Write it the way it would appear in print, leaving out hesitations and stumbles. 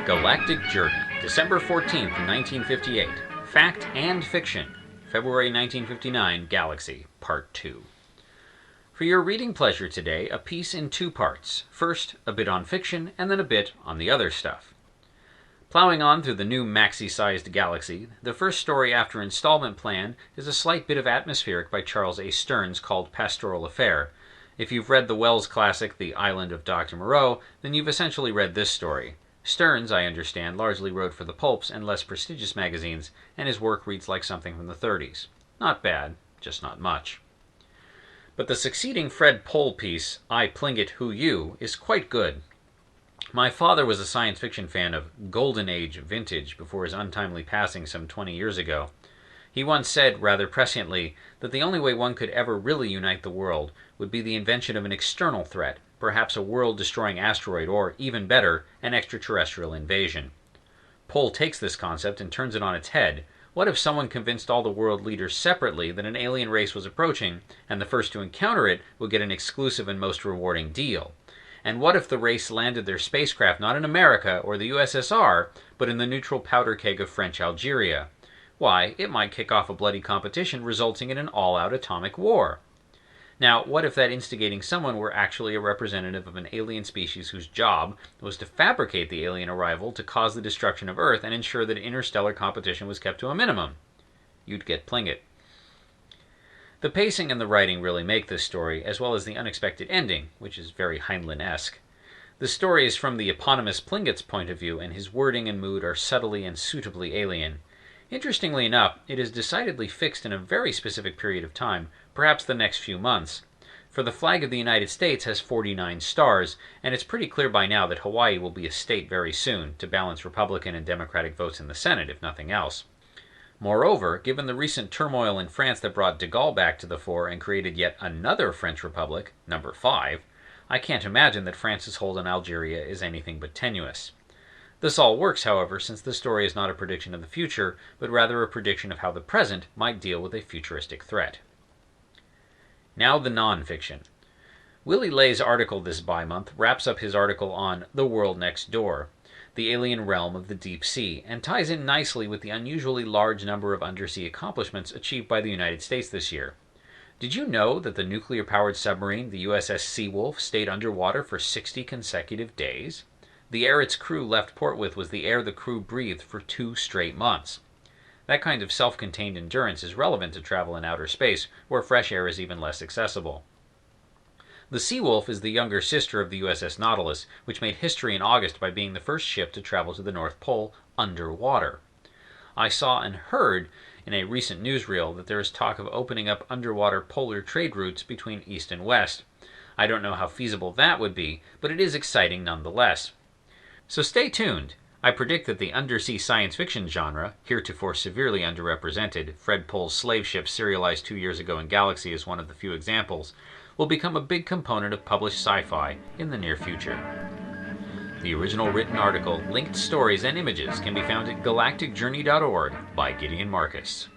Galactic Journey, December 14th, 1958. Fact and Fiction, February 1959, Galaxy, Part 2. For your reading pleasure today, a piece in two parts. First, a bit on fiction, and then a bit on the other stuff. Plowing on through the new maxi-sized Galaxy, the first story after installment plan is a slight bit of atmospheric by Charles A. Stearns called Pastoral Affair. If you've read the Wells classic, The Island of Dr. Moreau, then you've essentially read this story. Stearns, I understand, largely wrote for the pulps and less prestigious magazines, and his work reads like something from the 30s. Not bad, just not much. But the succeeding Fred Pohl piece, I Tlingit Who You, is quite good. My father was a science fiction fan of Golden Age vintage before his untimely passing some 20 years ago. He once said, rather presciently, that the only way one could ever really unite the world would be the invention of an external threat, perhaps a world-destroying asteroid or, even better, an extraterrestrial invasion. Pohl takes this concept and turns it on its head. What if someone convinced all the world leaders separately that an alien race was approaching, and the first to encounter it would get an exclusive and most rewarding deal? And what if the race landed their spacecraft not in America or the USSR, but in the neutral powder keg of French Algeria? Why, it might kick off a bloody competition resulting in an all-out atomic war. Now, what if that instigating someone were actually a representative of an alien species whose job was to fabricate the alien arrival to cause the destruction of Earth and ensure that interstellar competition was kept to a minimum? You'd get Tlingit. The pacing and the writing really make this story, as well as the unexpected ending, which is very Heinlein-esque. The story is from the eponymous Tlingit's point of view, and his wording and mood are subtly and suitably alien. Interestingly enough, it is decidedly fixed in a very specific period of time, perhaps the next few months. For the flag of the United States has 49 stars, and it's pretty clear by now that Hawaii will be a state very soon, to balance Republican and Democratic votes in the Senate, if nothing else. Moreover, given the recent turmoil in France that brought de Gaulle back to the fore and created yet another French Republic, number 5, I can't imagine that France's hold on Algeria is anything but tenuous. This all works, however, since the story is not a prediction of the future, but rather a prediction of how the present might deal with a futuristic threat. Now the non-fiction. Willie Lay's article this bi-month wraps up his article on The World Next Door, the alien realm of the deep sea, and ties in nicely with the unusually large number of undersea accomplishments achieved by the United States this year. Did you know that the nuclear-powered submarine, the USS Seawolf, stayed underwater for 60 consecutive days? The air its crew left port with was the air the crew breathed for 2 straight months. That kind of self-contained endurance is relevant to travel in outer space, where fresh air is even less accessible. The Seawolf is the younger sister of the USS Nautilus, which made history in August by being the first ship to travel to the North Pole underwater. I saw and heard in a recent newsreel that there is talk of opening up underwater polar trade routes between East and West. I don't know how feasible that would be, but it is exciting nonetheless. So stay tuned. I predict that the undersea science fiction genre, heretofore severely underrepresented, Fred Pohl's slave ship serialized 2 years ago in Galaxy is one of the few examples, will become a big component of published sci-fi in the near future. The original written article, linked stories, and images can be found at galacticjourney.org by Gideon Marcus.